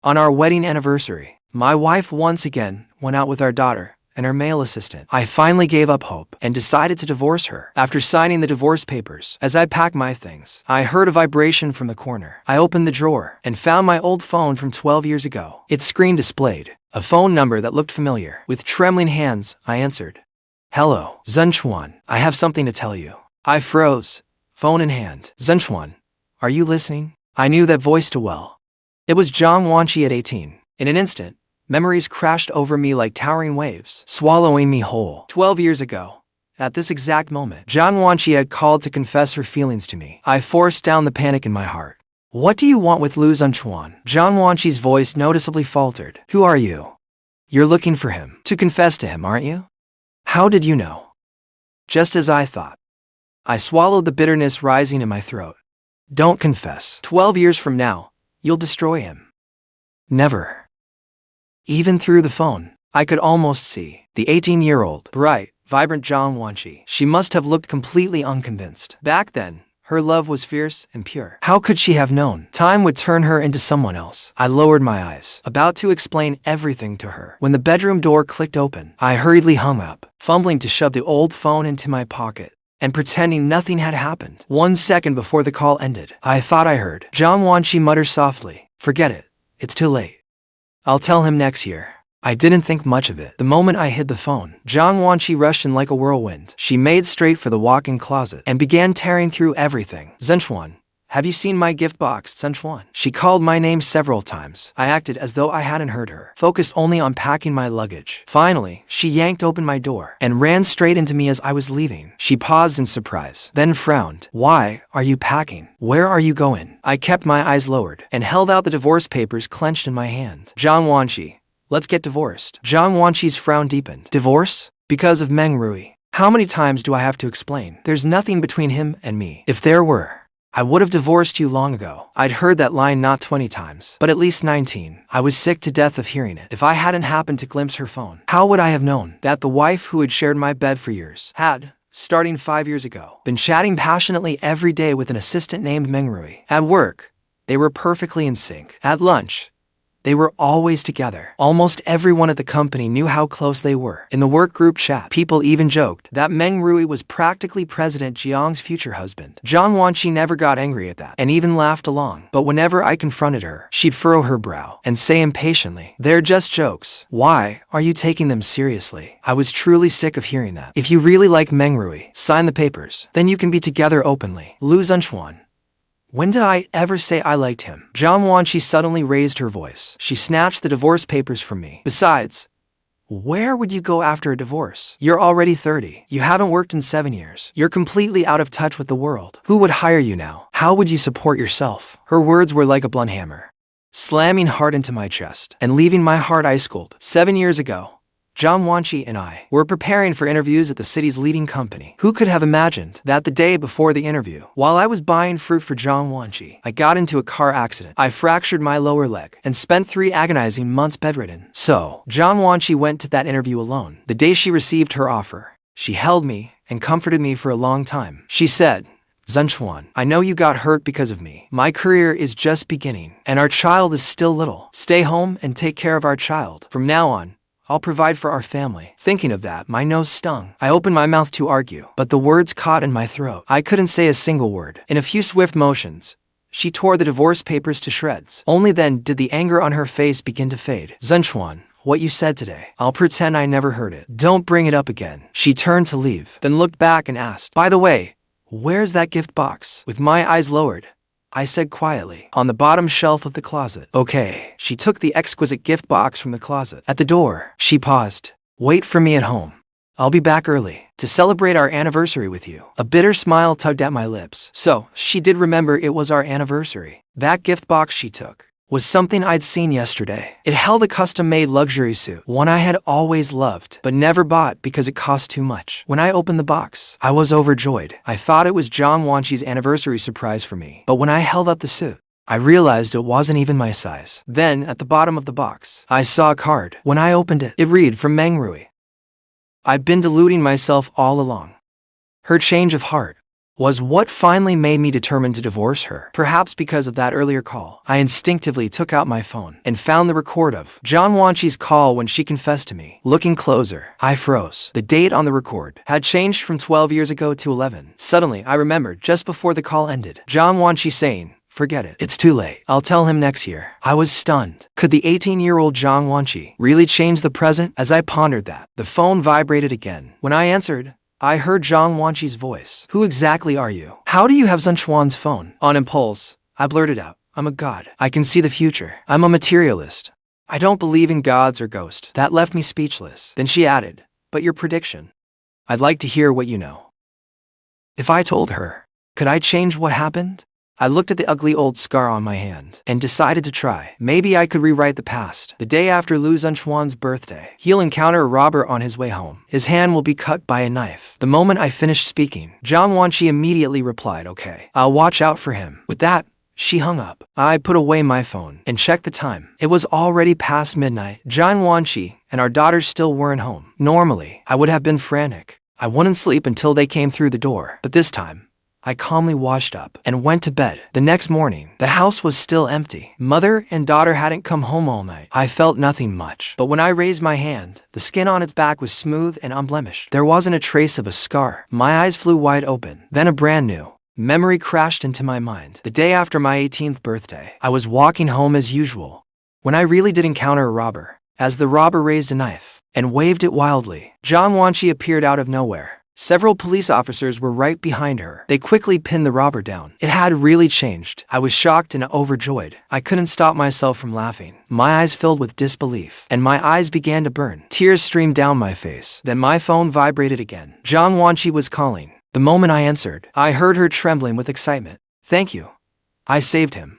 On our wedding anniversary, my wife once again went out with our daughter and her male assistant. I finally gave up hope and decided to divorce her. After signing the divorce papers, as I packed my things, I heard a vibration from the corner. I opened the drawer and found my old phone from 12 years ago. Its screen displayed a phone number that looked familiar. With trembling hands, I answered. Hello, Xunchuan. I have something to tell you. I froze, phone in hand. Xunchuan, are you listening? I knew that voice too well. It was Jiang Wanci at 18. In an instant, memories crashed over me like towering waves, swallowing me whole. 12 years ago, at this exact moment, Jiang Wanci had called to confess her feelings to me. I forced down the panic in my heart. What do you want with Lu Xunchuan? Jiang Wanci's voice noticeably faltered. Who are you? You're looking for him. To confess to him, aren't you? How did you know? Just as I thought. I swallowed the bitterness rising in my throat. Don't confess. 12 years from now, you'll destroy him. Never. Even through the phone, I could almost see the 18-year-old, bright, vibrant Jiang Wanci. She must have looked completely unconvinced. Back then, her love was fierce and pure. How could she have known time would turn her into someone else? I lowered my eyes, about to explain everything to her. When the bedroom door clicked open, I hurriedly hung up, fumbling to shove the old phone into my pocket and pretending nothing had happened. 1 second before the call ended, I thought I heard Jiang Wanci mutter softly, "Forget it. It's too late. I'll tell him next year." I didn't think much of it. The moment I hid the phone, Jiang Wanci rushed in like a whirlwind. She made straight for the walk-in closet and began tearing through everything. Xunchuan, have you seen my gift box, Xunchuan? She called my name several times. I acted as though I hadn't heard her, focused only on packing my luggage. Finally, she yanked open my door and ran straight into me as I was leaving. She paused in surprise, then frowned. Why are you packing? Where are you going? I kept my eyes lowered and held out the divorce papers clenched in my hand. Jiang Wanci, let's get divorced. Jiang Wanci's frown deepened. Divorce? Because of Meng Rui. How many times do I have to explain? There's nothing between him and me. If there were, I would have divorced you long ago. I'd heard that line not 20 times, but at least 19. I was sick to death of hearing it. If I hadn't happened to glimpse her phone, how would I have known that the wife who had shared my bed for years had, starting 5 years ago, been chatting passionately every day with an assistant named Meng Rui? At work, they were perfectly in sync. At lunch, they were always together. Almost everyone at the company knew how close they were. In the work group chat, people even joked that Meng Rui was practically President Jiang's future husband. Jiang Wanci never got angry at that, and even laughed along. But whenever I confronted her, she'd furrow her brow and say impatiently, "They're just jokes. Why are you taking them seriously?" I was truly sick of hearing that. If you really like Meng Rui, sign the papers. Then you can be together openly. Lu Xunchuan, when did I ever say I liked him? Jiang Wanci suddenly raised her voice. She snatched the divorce papers from me. Besides, where would you go after a divorce? You're already 30. You haven't worked in 7 years. You're completely out of touch with the world. Who would hire you now? How would you support yourself? Her words were like a blunt hammer, slamming hard into my chest and leaving my heart ice cold. 7 years ago, Jiang Wanci and I were preparing for interviews at the city's leading company. Who could have imagined that the day before the interview, while I was buying fruit for Jiang Wanci, I got into a car accident. I fractured my lower leg and spent 3 agonizing months bedridden. So, Jiang Wanci went to that interview alone. The day she received her offer, she held me and comforted me for a long time. She said, "Xunchuan, I know you got hurt because of me. My career is just beginning, and our child is still little. Stay home and take care of our child. From now on, I'll provide for our family." Thinking of that, my nose stung. I opened my mouth to argue, but the words caught in my throat. I couldn't say a single word. In a few swift motions, she tore the divorce papers to shreds. Only then did the anger on her face begin to fade. "Xunchuan, what you said today, I'll pretend I never heard it. Don't bring it up again." She turned to leave, then looked back and asked, "By the way, where's that gift box?" With my eyes lowered, I said quietly, "On the bottom shelf of the closet." "Okay." She took the exquisite gift box from the closet. At the door, she paused. "Wait for me at home. I'll be back early to celebrate our anniversary with you." A bitter smile tugged at my lips. So, she did remember it was our anniversary. That gift box she took was something I'd seen yesterday. It held a custom-made luxury suit, one I had always loved, but never bought because it cost too much. When I opened the box, I was overjoyed. I thought it was Jiang Wanci's anniversary surprise for me. But when I held up the suit, I realized it wasn't even my size. Then, at the bottom of the box, I saw a card. When I opened it, it read from Meng Rui. I'd been deluding myself all along. Her change of heart was what finally made me determined to divorce her. Perhaps because of that earlier call, I instinctively took out my phone and found the record of Jiang Wanci's call when she confessed to me. Looking closer, I froze. The date on the record had changed from 12 years ago to 11. Suddenly, I remembered just before the call ended, Jiang Wanci saying, "Forget it. It's too late. I'll tell him next year." I was stunned. Could the 18-year-old Jiang Wanci really change the present? As I pondered that, the phone vibrated again. When I answered, I heard Jiang Wanci's voice. "Who exactly are you? How do you have Xunchuan's phone?" On impulse, I blurted out, "I'm a god. I can see the future. I'm a materialist. I don't believe in gods or ghosts." That left me speechless. Then she added, "But your prediction? I'd like to hear what you know." If I told her, could I change what happened? I looked at the ugly old scar on my hand and decided to try. Maybe I could rewrite the past. The day after Lu Xunchuan's birthday, he'll encounter a robber on his way home. His hand will be cut by a knife. The moment I finished speaking, Jiang Wanci immediately replied, "Okay, I'll watch out for him." With that, she hung up. I put away my phone and checked the time. It was already past midnight. Jiang Wanci and our daughters still weren't home. Normally, I would have been frantic. I wouldn't sleep until they came through the door. But this time, I calmly washed up and went to bed. The next morning, the house was still empty. Mother and daughter hadn't come home all night. I felt nothing much, but when I raised my hand, the skin on its back was smooth and unblemished. There wasn't a trace of a scar. My eyes flew wide open. Then a brand new memory crashed into my mind. The day after my 18th birthday, I was walking home as usual when I really did encounter a robber. As the robber raised a knife and waved it wildly, Jiang Wanci appeared out of nowhere. Several police officers were right behind her. They quickly pinned the robber down. It had really changed. I was shocked and overjoyed. I couldn't stop myself from laughing. My eyes filled with disbelief, and my eyes began to burn. Tears streamed down my face. Then my phone vibrated again. Jiang Wanci was calling. The moment I answered, I heard her trembling with excitement. "Thank you. I saved him."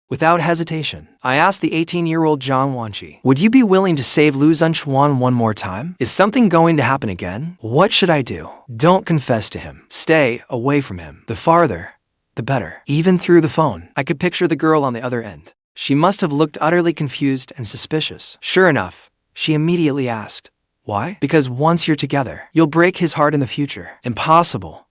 Without hesitation, I asked the 18-year-old Jiang Wanci, "Would you be willing to save Lu Xunchuan one more time? Is something going to happen again? What should I do?" "Don't confess to him. Stay away from him. The farther, the better." Even through the phone, I could picture the girl on the other end. She must have looked utterly confused and suspicious. Sure enough, she immediately asked, "Why?" "Because once you're together, you'll break his heart in the future." "Impossible.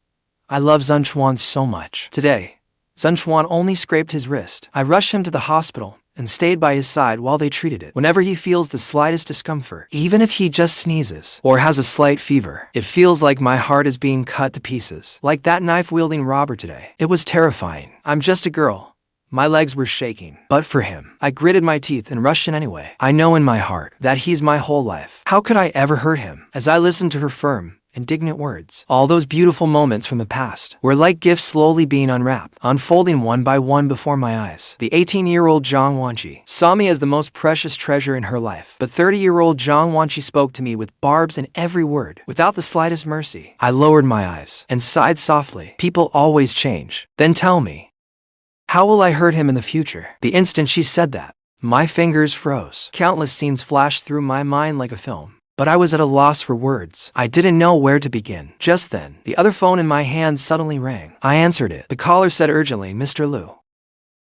I love Xunchuan so much." Today, Xunchuan only scraped his wrist. I rushed him to the hospital and stayed by his side while they treated it. Whenever he feels the slightest discomfort, even if he just sneezes or has a slight fever, it feels like my heart is being cut to pieces. Like that knife-wielding robber today. It was terrifying. I'm just a girl. My legs were shaking. But for him, I gritted my teeth and rushed in anyway. I know in my heart that he's my whole life. How could I ever hurt him? As I listened to her firm, indignant words, all those beautiful moments from the past were like gifts slowly being unwrapped, unfolding one by one before my eyes. The 18-year-old Jiang Wanci saw me as the most precious treasure in her life, but 30-year-old Jiang Wanci spoke to me with barbs in every word, without the slightest mercy. I lowered my eyes and sighed softly. People always change. Then tell me, how will I hurt him in the future? The instant she said that, my fingers froze. Countless scenes flashed through my mind like a film. But I was at a loss for words. I didn't know where to begin. Just then, the other phone in my hand suddenly rang. I answered it. The caller said urgently, "Mr. Lu,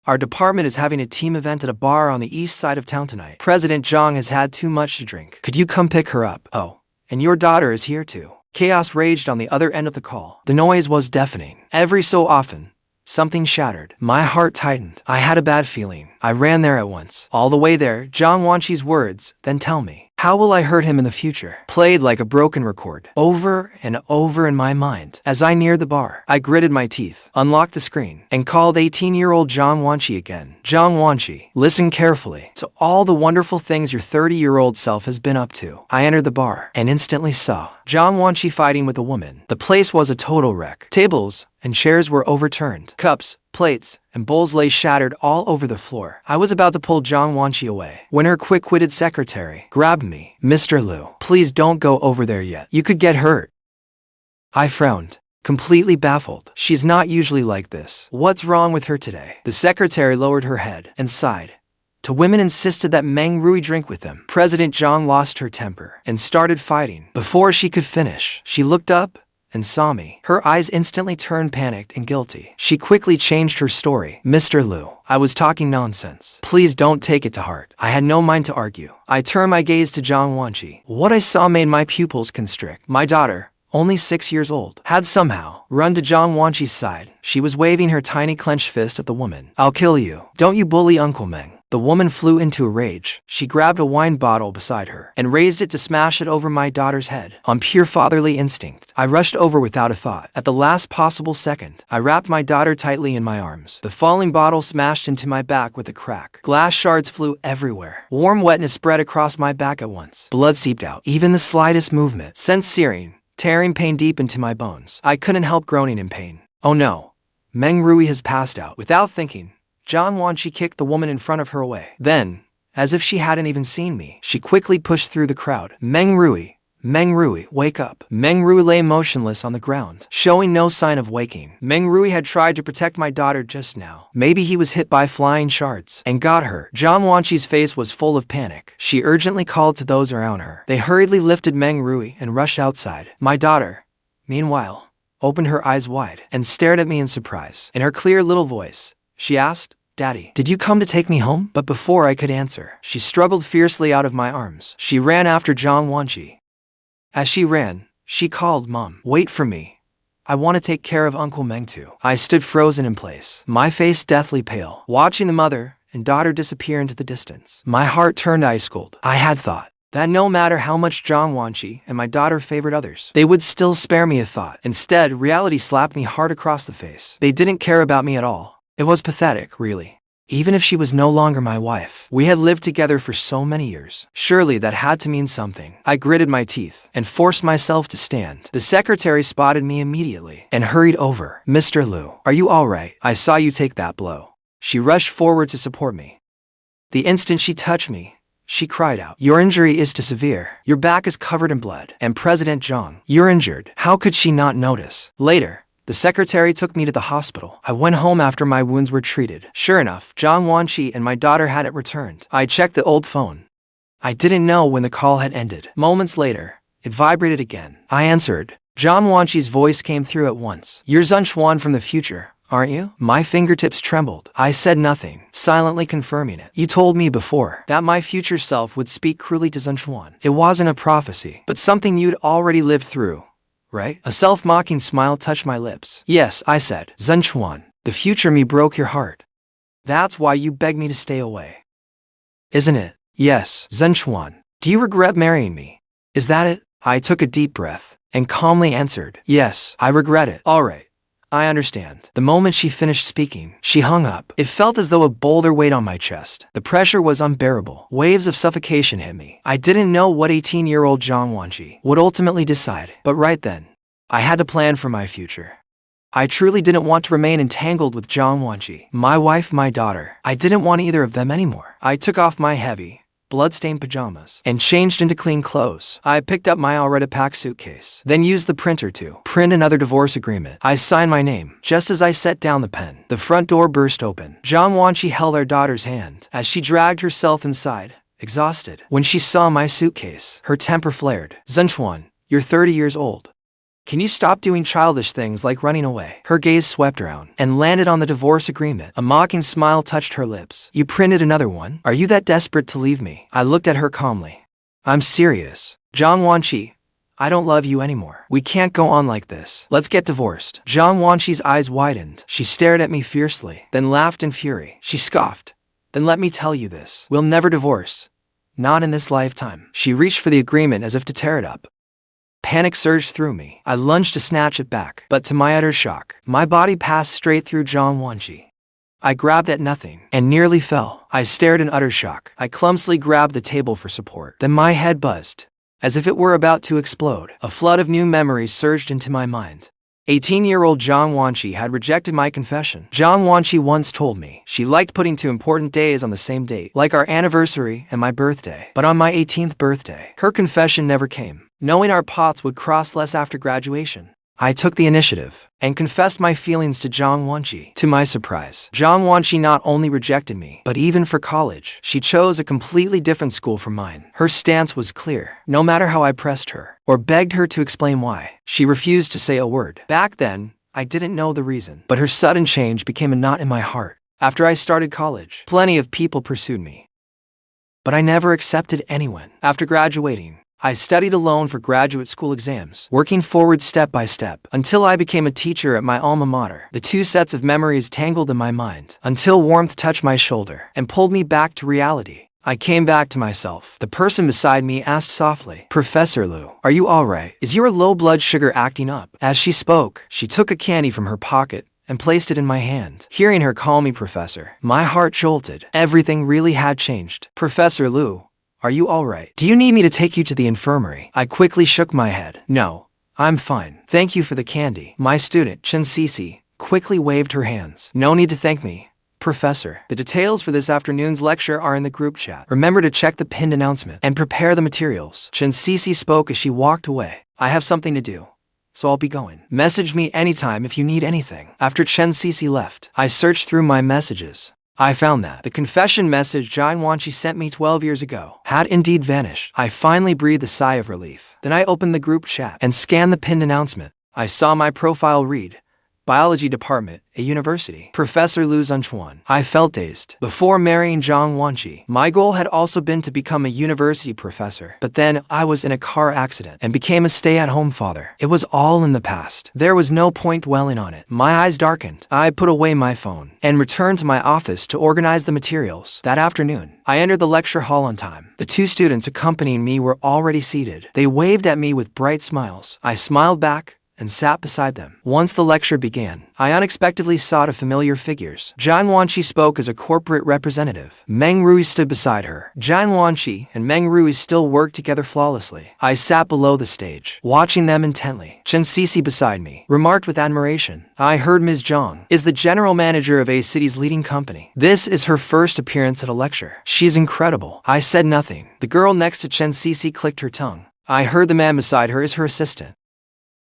our department is having a team event at a bar on the east side of town tonight. President Jiang has had too much to drink. Could you come pick her up? Oh, and your daughter is here too." Chaos raged on the other end of the call. The noise was deafening. Every so often, something shattered. My heart tightened. I had a bad feeling. I ran there at once. All the way there, Jiang Wanci's words, "Then tell me, how will I hurt him in the future?" played like a broken record, over and over in my mind. As I neared the bar, I gritted my teeth, unlocked the screen, and called 18-year-old Jiang Wanci again. "Jiang Wanci, listen carefully to all the wonderful things your 30-year-old self has been up to." I entered the bar and instantly saw Jiang Wanci fighting with a woman. The place was a total wreck. Tables and chairs were overturned. Cups, plates, and bowls lay shattered all over the floor. I was about to pull Jiang Wanci away when her quick-witted secretary grabbed me. "Mr. Lu, please don't go over there yet. You could get hurt." I frowned, completely baffled. She's not usually like this. What's wrong with her today? The secretary lowered her head and sighed. The women insisted that Meng Rui drink with them. President Jiang lost her temper and started fighting. Before she could finish, she looked up and saw me. Her eyes instantly turned panicked and guilty. She quickly changed her story. "Mr. Lu, I was talking nonsense. Please don't take it to heart." I had no mind to argue. I turned my gaze to Jiang Wanci. What I saw made my pupils constrict. My daughter, only 6 years old, had somehow run to Jiang Wanci's side. She was waving her tiny clenched fist at the woman. "I'll kill you. Don't you bully Uncle Meng." The woman flew into a rage. She grabbed a wine bottle beside her and raised it to smash it over my daughter's head. On pure fatherly instinct, I rushed over without a thought. At the last possible second, I wrapped my daughter tightly in my arms. The falling bottle smashed into my back with a crack. Glass shards flew everywhere. Warm wetness spread across my back at once. Blood seeped out. Even the slightest movement sent searing, tearing pain deep into my bones. I couldn't help groaning in pain. "Oh no. Meng Rui has passed out." Without thinking, Jiang Wanci kicked the woman in front of her away. Then, as if she hadn't even seen me, she quickly pushed through the crowd. Meng Rui, wake up." Meng Rui lay motionless on the ground, showing no sign of waking. Meng Rui had tried to protect my daughter just now. Maybe he was hit by flying shards and got her. Jiang Wanci's face was full of panic. She urgently called to those around her. They hurriedly lifted Meng Rui and rushed outside. My daughter, meanwhile, opened her eyes wide and stared at me in surprise. In her clear little voice, she asked, "Daddy, did you come to take me home?" But before I could answer, she struggled fiercely out of my arms. She ran after Jiang Wanci. As she ran, she called, "Mom, wait for me. I want to take care of Uncle Meng too." I stood frozen in place, my face deathly pale, watching the mother and daughter disappear into the distance. My heart turned ice cold. I had thought that no matter how much Jiang Wanci and my daughter favored others, they would still spare me a thought. Instead, reality slapped me hard across the face. They didn't care about me at all. It was pathetic, really. Even if she was no longer my wife, we had lived together for so many years. Surely that had to mean something. I gritted my teeth and forced myself to stand. The secretary spotted me immediately and hurried over. "Mr. Lu, are you all right? I saw you take that blow." She rushed forward to support me. The instant she touched me, she cried out, "Your injury is too severe. Your back is covered in blood. And President Jiang, you're injured." How could she not notice? Later, the secretary took me to the hospital. I went home after my wounds were treated. Sure enough, Jiang Wanci and my daughter hadn't returned. I checked the old phone. I didn't know when the call had ended. Moments later, it vibrated again. I answered. Jiang Wanci's voice came through at once. "You're Lu Xunchuan from the future, aren't you?" My fingertips trembled. I said nothing, silently confirming it. "You told me before that my future self would speak cruelly to Lu Xunchuan. It wasn't a prophecy, but something you'd already lived through, right?" A self-mocking smile touched my lips. "Yes," I said. "Lu Xunchuan, the future me broke your heart. That's why you begged me to stay away, isn't it?" "Yes." "Lu Xunchuan, do you regret marrying me? Is that it?" I took a deep breath and calmly answered, "Yes, I regret it." "All right, I understand." The moment she finished speaking, she hung up. It felt as though a boulder weighed on my chest. The pressure was unbearable. Waves of suffocation hit me. I didn't know what 18-year-old Jiang Wanci would ultimately decide, but right then, I had to plan for my future. I truly didn't want to remain entangled with Jiang Wanci, my wife, my daughter. I didn't want either of them anymore. I took off my heavy, blood-stained pajamas and changed into clean clothes. I picked up my already packed suitcase, then used the printer to print another divorce agreement. I signed my name. Just as I set down the pen, the front door burst open. Jiang Wanci held our daughter's hand as she dragged herself inside, exhausted. When she saw my suitcase, her temper flared. "Lu Xunchuan, you're 30 years old. Can you stop doing childish things like running away?" Her gaze swept around and landed on the divorce agreement. A mocking smile touched her lips. "You printed another one? Are you that desperate to leave me?" I looked at her calmly. "I'm serious. Jiang Wanci, I don't love you anymore. We can't go on like this. Let's get divorced." Jiang Wanci's eyes widened. She stared at me fiercely, then laughed in fury. She scoffed. "Then let me tell you this. We'll never divorce. Not in this lifetime." She reached for the agreement as if to tear it up. Panic surged through me. I lunged to snatch it back, but to my utter shock, my body passed straight through Jiang Wanci. I grabbed at nothing and nearly fell. I stared in utter shock. I clumsily grabbed the table for support. Then my head buzzed, as if it were about to explode. A flood of new memories surged into my mind. 18-year-old Jiang Wanci had rejected my confession. Jiang Wanci once told me she liked putting two important days on the same date, like our anniversary and my birthday. But on my 18th birthday, her confession never came. Knowing our paths would cross less after graduation, I took the initiative and confessed my feelings to Jiang Wanci. To my surprise, Jiang Wanci not only rejected me, but even for college, she chose a completely different school from mine. Her stance was clear. No matter how I pressed her or begged her to explain why, she refused to say a word. Back then, I didn't know the reason, but her sudden change became a knot in my heart. After I started college, plenty of people pursued me, but I never accepted anyone. After graduating, I studied alone for graduate school exams, working forward step by step, until I became a teacher at my alma mater. The two sets of memories tangled in my mind, until warmth touched my shoulder and pulled me back to reality. I came back to myself. The person beside me asked softly, "Professor Lu, are you alright? Is your low blood sugar acting up?" As she spoke, she took a candy from her pocket and placed it in my hand. Hearing her call me professor, my heart jolted. Everything really had changed. "Professor Lu, are you alright? Do you need me to take you to the infirmary?" I quickly shook my head. "No, I'm fine. Thank you for the candy." My student, Chen Cici, quickly waved her hands. "No need to thank me, Professor. The details for this afternoon's lecture are in the group chat. Remember to check the pinned announcement and prepare the materials." Chen Cici spoke as she walked away. "I have something to do, so I'll be going. Message me anytime if you need anything." After Chen Cici left, I searched through my messages. I found that the confession message Jiang Wanci sent me 12 years ago had indeed vanished. I finally breathed a sigh of relief. Then I opened the group chat and scanned the pinned announcement. I saw my profile read, Biology Department, a university. Professor Lu Xunchuan. I felt dazed. Before marrying Jiang Wanci, my goal had also been to become a university professor. But then I was in a car accident and became a stay-at-home father. It was all in the past. There was no point dwelling on it. My eyes darkened. I put away my phone and returned to my office to organize the materials. That afternoon, I entered the lecture hall on time. The two students accompanying me were already seated. They waved at me with bright smiles. I smiled back and sat beside them. Once the lecture began, I unexpectedly saw the familiar figures. Jiang Wanci spoke as a corporate representative. Meng Rui stood beside her. Jiang Wanci and Meng Rui still worked together flawlessly. I sat below the stage, watching them intently. Chen Cici beside me remarked with admiration, "I heard Ms. Zhang is the general manager of a city's leading company. This is her first appearance at a lecture. She's incredible." I said nothing. The girl next to Chen Cici clicked her tongue. I heard the man beside her is her assistant.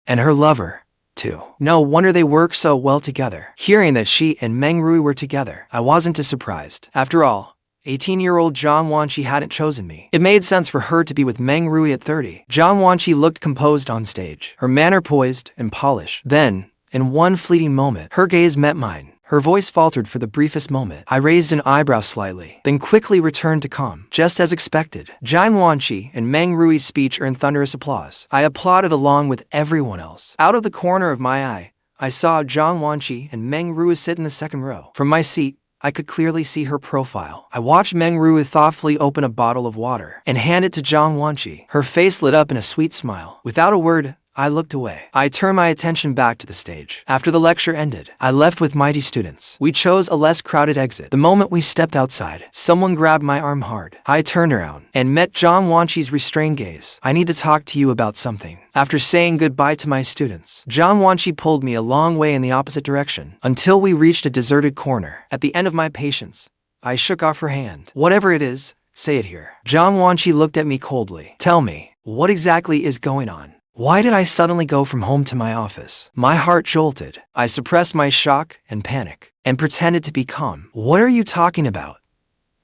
And her lover, too. No wonder they work so well together. Hearing that she and Meng Rui were together, I wasn't too surprised. After all, 18-year-old Jiang Wanci hadn't chosen me. It made sense for her to be with Meng Rui at 30. Jiang Wanci looked composed on stage, her manner poised and polished. Then, in one fleeting moment, her gaze met mine. Her voice faltered for the briefest moment. I raised an eyebrow slightly, then quickly returned to calm. Just as expected, Jiang Wanci and Meng Rui's speech earned thunderous applause. I applauded along with everyone else. Out of the corner of my eye, I saw Jiang Wanci and Meng Rui sit in the second row. From my seat, I could clearly see her profile. I watched Meng Rui thoughtfully open a bottle of water and hand it to Jiang Wanci. Her face lit up in a sweet smile. Without a word, I looked away. I turned my attention back to the stage. After the lecture ended, I left with mighty students. We chose a less crowded exit. The moment we stepped outside, someone grabbed my arm hard. I turned around and met Jiang Wanci's restrained gaze. "I need to talk to you about something." After saying goodbye to my students, Jiang Wanci pulled me a long way in the opposite direction, until we reached a deserted corner. At the end of my patience, I shook off her hand. "Whatever it is, say it here." Jiang Wanci looked at me coldly. "Tell me, what exactly is going on? Why did I suddenly go from home to my office?" My heart jolted. I suppressed my shock and panic and pretended to be calm. "What are you talking about?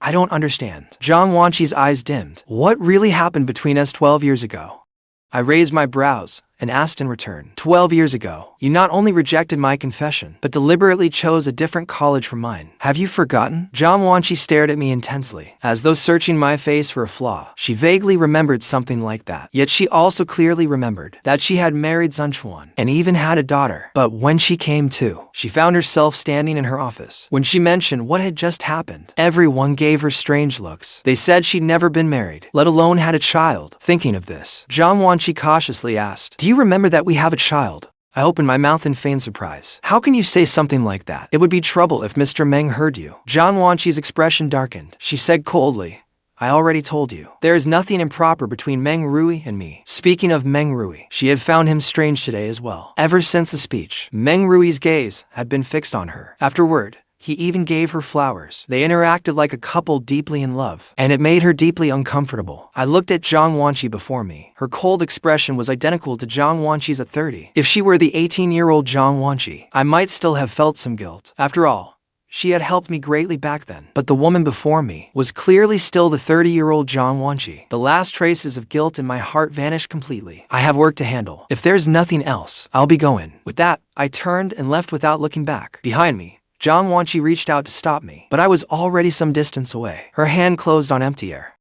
I don't understand." Jiang Wanci's eyes dimmed. "What really happened between us 12 years ago?" I raised my brows and asked in return. 12 years ago, you not only rejected my confession, but deliberately chose a different college from mine. Have you forgotten?" Jiang Wanci stared at me intensely, as though searching my face for a flaw. She vaguely remembered something like that. Yet she also clearly remembered that she had married Xunchuan and even had a daughter. But when she came to, she found herself standing in her office. When she mentioned what had just happened, everyone gave her strange looks. They said she'd never been married, let alone had a child. Thinking of this, Jiang Wanci cautiously asked, "Do you remember that we have a child?" I opened my mouth in feigned surprise. "How can you say something like that? It would be trouble if Mr. Meng heard you." Jiang Wanci's expression darkened. She said coldly, "I already told you. There is nothing improper between Meng Rui and me." Speaking of Meng Rui, she had found him strange today as well. Ever since the speech, Meng Rui's gaze had been fixed on her. Afterward, he even gave her flowers. They interacted like a couple deeply in love, and it made her deeply uncomfortable. I looked at Jiang Wanci before me. Her cold expression was identical to Jiang Wanci's at 30. If she were the 18-year-old Jiang Wanci, I might still have felt some guilt. After all, she had helped me greatly back then. But the woman before me was clearly still the 30-year-old Jiang Wanci. The last traces of guilt in my heart vanished completely. I have work to handle. If there's nothing else, I'll be going. With that, I turned and left without looking back. Behind me, Jiang Wanci reached out to stop me, but I was already some distance away. Her hand closed on empty air.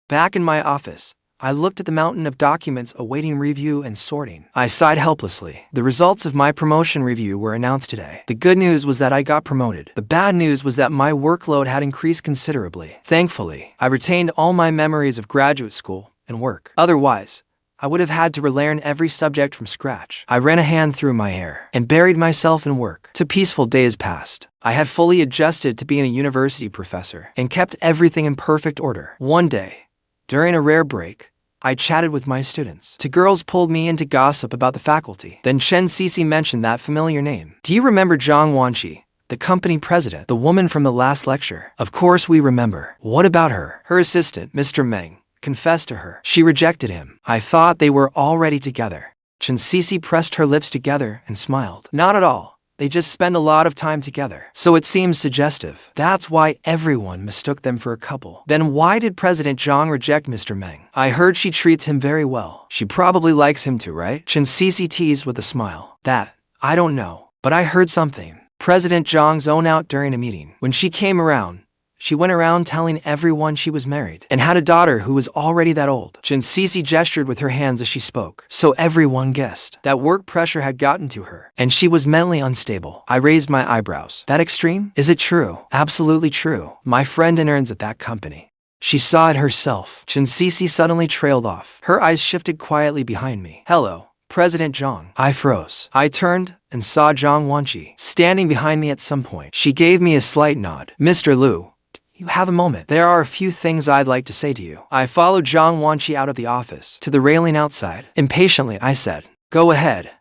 Back in my office, I looked at the mountain of documents awaiting review and sorting. I sighed helplessly. The results of my promotion review were announced today. The good news was that I got promoted. The bad news was that my workload had increased considerably. Thankfully, I retained all my memories of graduate school and work. Otherwise, I would have had to relearn every subject from scratch. I ran a hand through my hair and buried myself in work. 2 peaceful days passed. I had fully adjusted to being a university professor and kept everything in perfect order. One day, during a rare break, I chatted with my students. 2 girls pulled me in to gossip about the faculty. Then Chen Cece mentioned that familiar name. Do you remember Jiang Wanci, the company president, the woman from the last lecture? Of course we remember. What about her? Her assistant, Mr. Meng, confessed to her. She rejected him. I thought they were already together. Chen Cece pressed her lips together and smiled. Not at all. They just spend a lot of time together. So it seems suggestive. That's why everyone mistook them for a couple. Then why did President Zhang reject Mr. Meng? I heard she treats him very well. She probably likes him too, right? Chen Cece teased with a smile. That, I don't know. But I heard something. President Zhang zoned out during a meeting. When she came around, she went around telling everyone she was married and had a daughter who was already that old. Chen Cece gestured with her hands as she spoke, so everyone guessed that work pressure had gotten to her, and she was mentally unstable. I raised my eyebrows. That extreme? Is it true? Absolutely true. My friend interns at that company. She saw it herself. Chen Cece suddenly trailed off. Her eyes shifted quietly behind me. Hello, President Zhang. I froze. I turned and saw Jiang Wanci standing behind me at some point. She gave me a slight nod. Mr. Lu, you have a moment. There are a few things I'd like to say to you. I followed Jiang Wanci out of the office to the railing outside. Impatiently, I said, go ahead.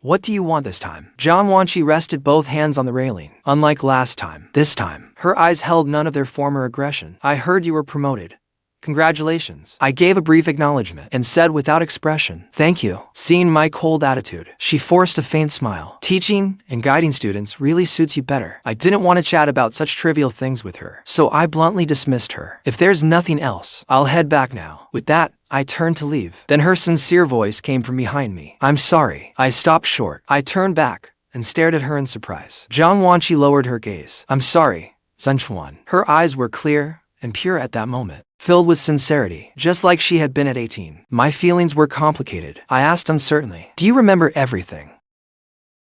What do you want this time? Jiang Wanci rested both hands on the railing. Unlike last time, this time, her eyes held none of their former aggression. I heard you were promoted. Congratulations. I gave a brief acknowledgement and said without expression, thank you. Seeing my cold attitude, she forced a faint smile. Teaching and guiding students really suits you better. I didn't want to chat about such trivial things with her, so I bluntly dismissed her. If there's nothing else, I'll head back now. With that, I turned to leave. Then her sincere voice came from behind me. I'm sorry. I stopped short. I turned back and stared at her in surprise. Jiang Wanci lowered her gaze. I'm sorry, Lu Xunchuan. Her eyes were clear and pure at that moment, filled with sincerity, just like she had been at 18. My feelings were complicated. I asked uncertainly, do you remember everything?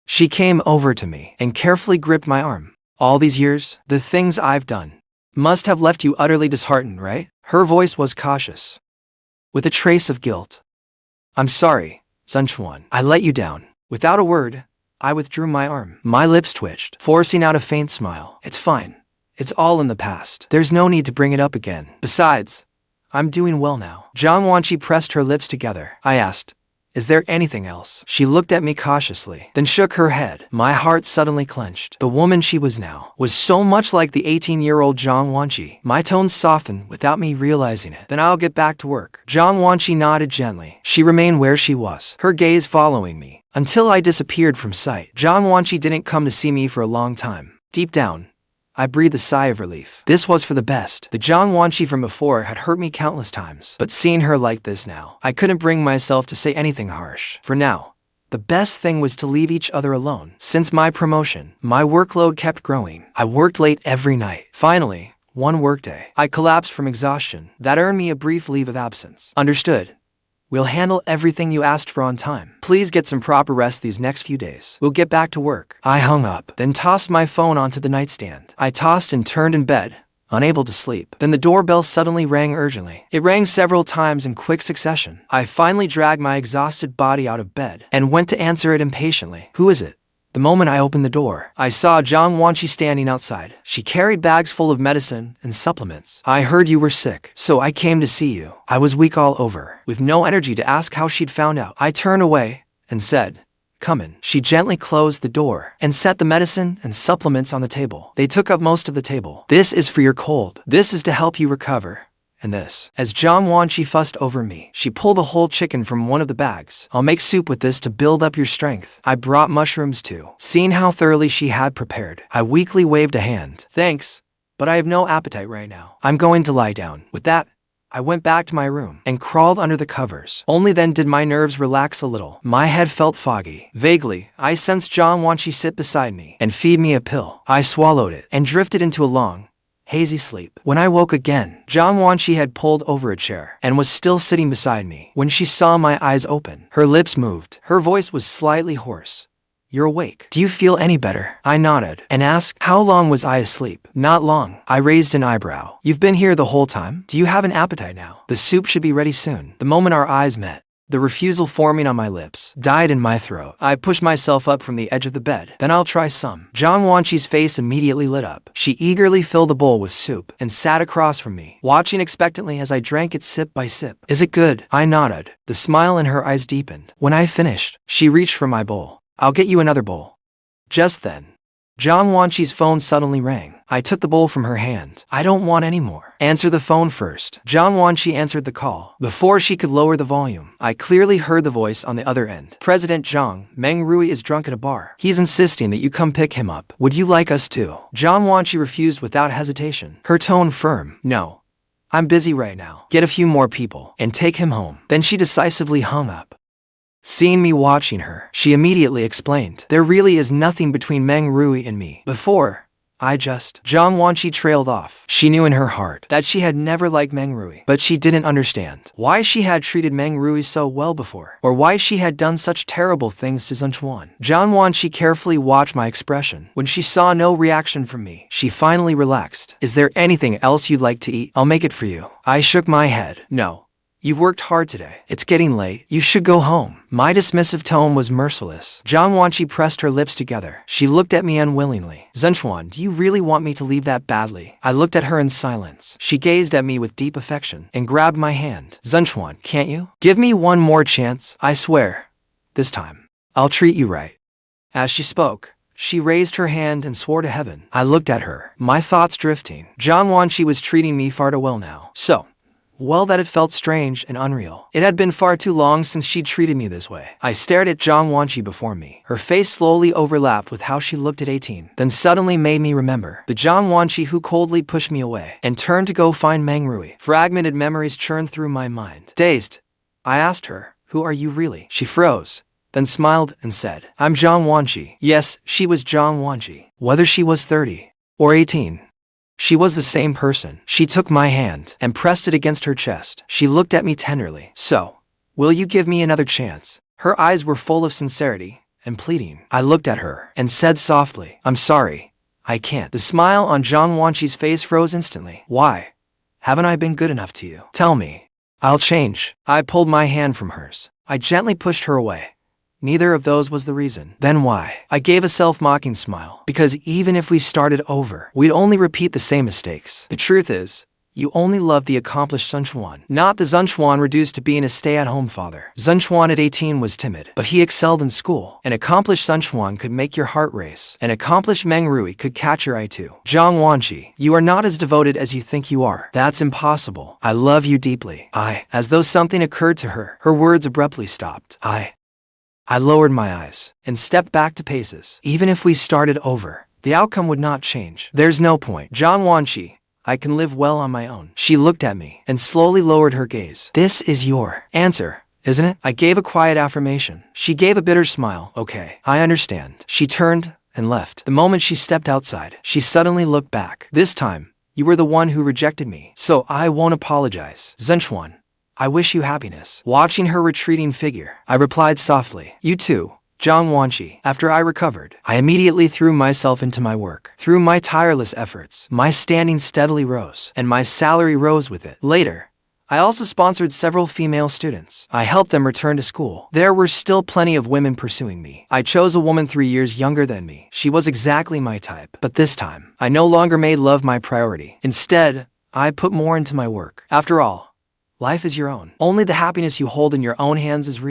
She came over to me and carefully gripped my arm. All these years, the things I've done must have left you utterly disheartened, right? Her voice was cautious, with a trace of guilt. I'm sorry, Lu Xunchuan. I let you down. Without a word, I withdrew my arm. My lips twitched, forcing out a faint smile. It's fine. It's all in the past. There's no need to bring it up again. Besides, I'm doing well now. Jiang Wanci pressed her lips together. I asked, is there anything else? She looked at me cautiously, then shook her head. My heart suddenly clenched. The woman she was now was so much like the 18-year-old Jiang Wanci. My tone softened without me realizing it. Then I'll get back to work. Jiang Wanci nodded gently. She remained where she was, her gaze following me, until I disappeared from sight. Jiang Wanci didn't come to see me for a long time. Deep down, I breathed a sigh of relief. This was for the best. The Jiang Wanci from before had hurt me countless times, but seeing her like this now, I couldn't bring myself to say anything harsh. For now, the best thing was to leave each other alone. Since my promotion, my workload kept growing. I worked late every night. Finally, one workday, I collapsed from exhaustion. That earned me a brief leave of absence. Understood. We'll handle everything you asked for on time. Please get some proper rest these next few days. We'll get back to work. I hung up, then tossed my phone onto the nightstand. I tossed and turned in bed, unable to sleep. Then the doorbell suddenly rang urgently. It rang several times in quick succession. I finally dragged my exhausted body out of bed and went to answer it impatiently. Who is it? The moment I opened the door, I saw Jiang Wanci standing outside. She carried bags full of medicine and supplements. I heard you were sick, so I came to see you. I was weak all over, with no energy to ask how she'd found out. I turned away and said, come in. She gently closed the door and set the medicine and supplements on the table. They took up most of the table. This is for your cold. This is to help you recover. And this. As Jiang Wanci fussed over me, she pulled a whole chicken from one of the bags. I'll make soup with this to build up your strength. I brought mushrooms too. Seeing how thoroughly she had prepared, I weakly waved a hand. Thanks, but I have no appetite right now. I'm going to lie down. With that, I went back to my room and crawled under the covers. Only then did my nerves relax a little. My head felt foggy. Vaguely, I sensed Jiang Wanci sit beside me and feed me a pill. I swallowed it and drifted into a long, hazy sleep. When I woke again, Jiang Wanci had pulled over a chair and was still sitting beside me. When she saw my eyes open, her lips moved. Her voice was slightly hoarse. You're awake. Do you feel any better? I nodded and asked, how long was I asleep? Not long. I raised an eyebrow. You've been here the whole time? Do you have an appetite now? The soup should be ready soon. The moment our eyes met, the refusal forming on my lips died in my throat. I pushed myself up from the edge of the bed. Then I'll try some. Jiang Wanci's face immediately lit up. She eagerly filled the bowl with soup and sat across from me, watching expectantly as I drank it sip by sip. Is it good? I nodded. The smile in her eyes deepened. When I finished, she reached for my bowl. I'll get you another bowl. Just then, Jiang Wanci's phone suddenly rang. I took the bowl from her hand. I don't want any more. Answer the phone first. Jiang Wanci answered the call. Before she could lower the volume, I clearly heard the voice on the other end. President Jiang, Meng Rui is drunk at a bar. He's insisting that you come pick him up. Would you like us to? Jiang Wanci refused without hesitation, her tone firm. No. I'm busy right now. Get a few more people and take him home. Then she decisively hung up. Seeing me watching her, she immediately explained, there really is nothing between Meng Rui and me. Before, Jiang Wanci trailed off. She knew in her heart that she had never liked Meng Rui, but she didn't understand why she had treated Meng Rui so well before, or why she had done such terrible things to Xunchuan. Jiang Wanci carefully watched my expression. When she saw no reaction from me, she finally relaxed. Is there anything else you'd like to eat? I'll make it for you. I shook my head. No. You've worked hard today. It's getting late. You should go home. My dismissive tone was merciless. Jiang Wanci pressed her lips together. She looked at me unwillingly. Xunchuan, do you really want me to leave that badly? I looked at her in silence. She gazed at me with deep affection and grabbed my hand. Xunchuan, can't you? Give me one more chance. I swear. This time, I'll treat you right. As she spoke, she raised her hand and swore to heaven. I looked at her, my thoughts drifting. Jiang Wanci was treating me far too well now. Well that it felt strange and unreal. It had been far too long since she'd treated me this way. I stared at Jiang Wanci before me. Her face slowly overlapped with how she looked at 18, then suddenly made me remember the Jiang Wanci who coldly pushed me away and turned to go find Meng Rui. Fragmented memories churned through my mind. Dazed, I asked her, who are you really? She froze, then smiled and said, I'm Jiang Wanci. Yes, she was Jiang Wanci. Whether she was 30 or 18. She was the same person. She took my hand and pressed it against her chest. She looked at me tenderly. So, will you give me another chance? Her eyes were full of sincerity and pleading. I looked at her and said softly, I'm sorry. I can't. The smile on Jiang Wanci's face froze instantly. Why? Haven't I been good enough to you? Tell me. I'll change. I pulled my hand from hers. I gently pushed her away. Neither of those was the reason. Then why? I gave a self-mocking smile. Because even if we started over, we'd only repeat the same mistakes. The truth is, you only love the accomplished Xunchuan, not the Xunchuan reduced to being a stay-at-home father. Xunchuan at 18 was timid, but he excelled in school. An accomplished Xunchuan could make your heart race. An accomplished Meng Rui could catch your eye too. Jiang Wanci, you are not as devoted as you think you are. That's impossible. I love you deeply. As though something occurred to her, her words abruptly stopped. I lowered my eyes and stepped back to paces. Even if we started over, the outcome would not change. There's no point. Jiang Wanci, I can live well on my own. She looked at me and slowly lowered her gaze. This is your answer, isn't it? I gave a quiet affirmation. She gave a bitter smile. Okay, I understand. She turned and left. The moment she stepped outside, she suddenly looked back. This time, you were the one who rejected me, so I won't apologize. Xunchuan, I wish you happiness. Watching her retreating figure, I replied softly, you too, Jiang Wanci. After I recovered, I immediately threw myself into my work. Through my tireless efforts, my standing steadily rose, and my salary rose with it. Later, I also sponsored several female students. I helped them return to school. There were still plenty of women pursuing me. I chose a woman 3 years younger than me. She was exactly my type. But this time, I no longer made love my priority. Instead, I put more into my work. After all, life is your own. Only the happiness you hold in your own hands is real.